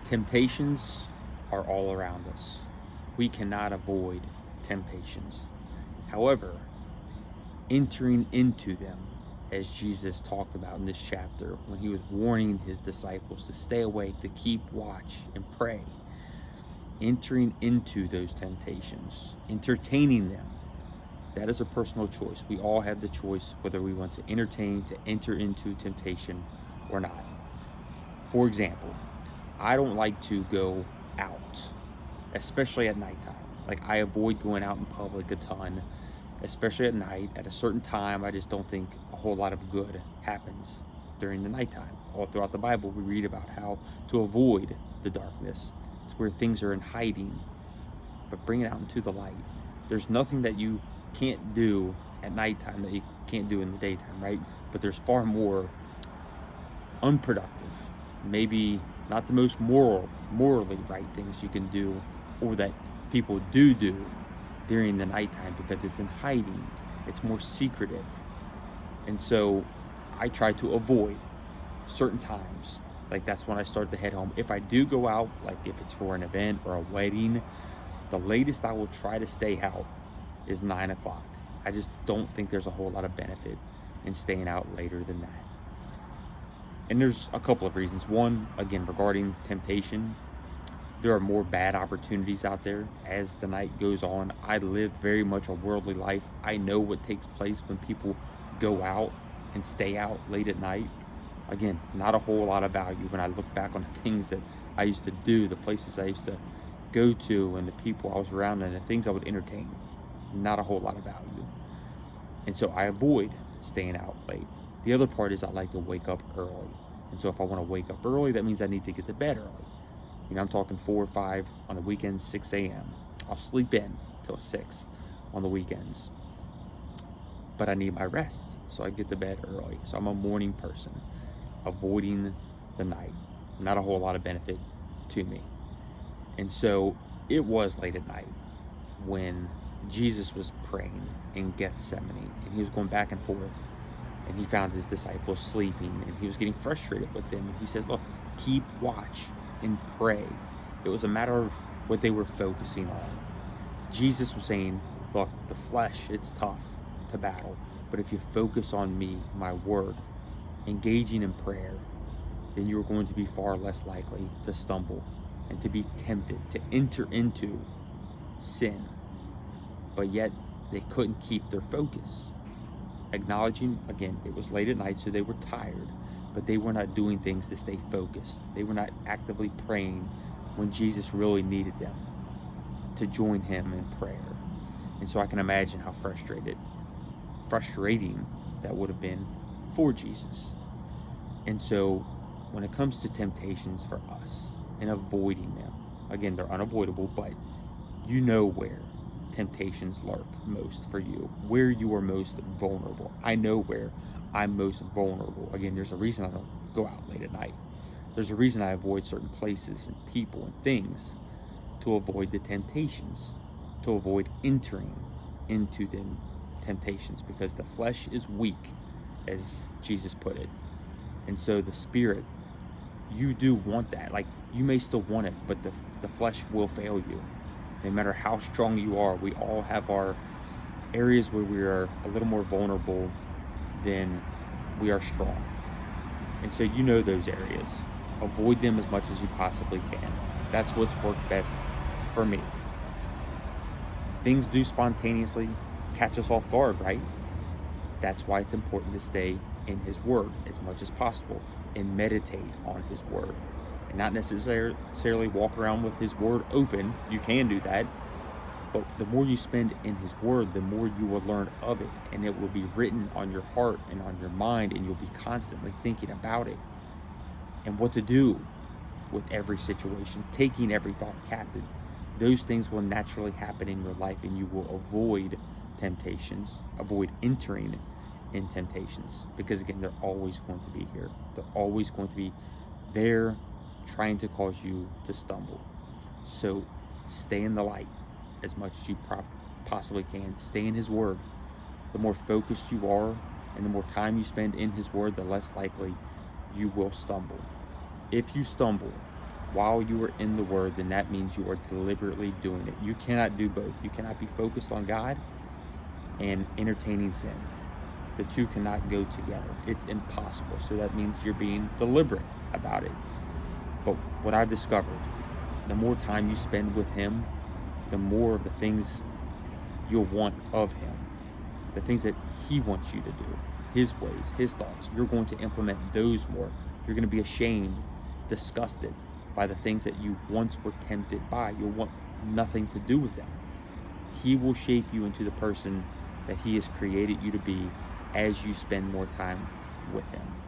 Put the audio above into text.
Temptations are all around us. We cannot avoid temptations. However, entering into them, as Jesus talked about in this chapter when he was warning his disciples to stay awake, to keep watch and pray, entering into those temptations, entertaining them, that is a personal choice. We all have the choice whether we want to entertain, to enter into temptation or not. For example, I don't like to go out, especially at nighttime. Like, I avoid going out in public a ton, especially at night. At a certain time, I just don't think a whole lot of good happens during the nighttime. All throughout the Bible, we read about how to avoid the darkness. It's where things are in hiding, but bring it out into the light. There's nothing that you can't do at nighttime that you can't do in the daytime, right? But there's far more unproductive, maybe not the most morally right things you can do, or that people do during the nighttime, because it's in hiding, it's more secretive. And so I try to avoid certain times. Like, that's when I start to head home. If I do go out, like if it's for an event or a wedding, the latest I will try to stay out is 9 o'clock. I just don't think there's a whole lot of benefit in staying out later than that. And there's a couple of reasons. One, again, regarding temptation, there are more bad opportunities out there as the night goes on. I live very much a worldly life. I know what takes place when people go out and stay out late at night. Again, not a whole lot of value when I look back on the things that I used to do, the places I used to go to, and the people I was around, and the things I would entertain. Not a whole lot of value. And so I avoid staying out late. The other part is I like to wake up early. And so if I want to wake up early, that means I need to get to bed early. You know, I'm talking 4 or 5 on the weekends, 6 a.m. I'll sleep in till 6 on the weekends. But I need my rest, so I get to bed early. So I'm a morning person, avoiding the night. Not a whole lot of benefit to me. And so it was late at night when Jesus was praying in Gethsemane, and he was going back and forth, and he found his disciples sleeping, and he was getting frustrated with them. And he says, look, keep watch and pray. It was a matter of what they were focusing on. Jesus was saying, look, the flesh, it's tough to battle, but if you focus on me, my word, engaging in prayer, then you're going to be far less likely to stumble and to be tempted to enter into sin. But yet they couldn't keep their focus. Acknowledging, again, it was late at night, so they were tired, but they were not doing things to stay focused. They were not actively praying when Jesus really needed them to join him in prayer. And so I can imagine how frustrating that would have been for Jesus. And so when it comes to temptations for us and avoiding them, again, they're unavoidable, but you know where temptations lurk most for you, where you are most vulnerable. I know where I'm most vulnerable. Again, there's a reason I don't go out late at night. There's a reason I avoid certain places and people and things, to avoid the temptations, to avoid entering into the temptations, because the flesh is weak, as Jesus put it. And so the spirit, you do want that. Like, you may still want it, but the flesh will fail you. No matter how strong you are, we all have our areas where we are a little more vulnerable than we are strong. And so you know those areas. Avoid them as much as you possibly can. That's what's worked best for me. Things do spontaneously catch us off guard, right? That's why it's important to stay in his word as much as possible and meditate on his word. And not necessarily walk around with his word open. You can do that. But the more you spend in his word, the more you will learn of it. And it will be written on your heart and on your mind. And you'll be constantly thinking about it and what to do with every situation, taking every thought captive. Those things will naturally happen in your life, and you will avoid temptations, avoid entering in temptations. Because again, they're always going to be here. They're always going to be there, trying to cause you to stumble. So stay in the light as much as you possibly can. Stay in his word. The more focused you are and the more time you spend in his word, the less likely you will stumble. If you stumble, while you are in the Word, then that means you are deliberately doing it. You cannot do both. You cannot be focused on God and entertaining sin. The two cannot go together. It's impossible. So that means you're being deliberate about it. But what I've discovered, the more time you spend with Him, the more of the things you'll want of Him, the things that He wants you to do, His ways, His thoughts, you're going to implement those more. You're going to be ashamed, disgusted by the things that you once were tempted by. You'll want nothing to do with them. He will shape you into the person that He has created you to be as you spend more time with Him.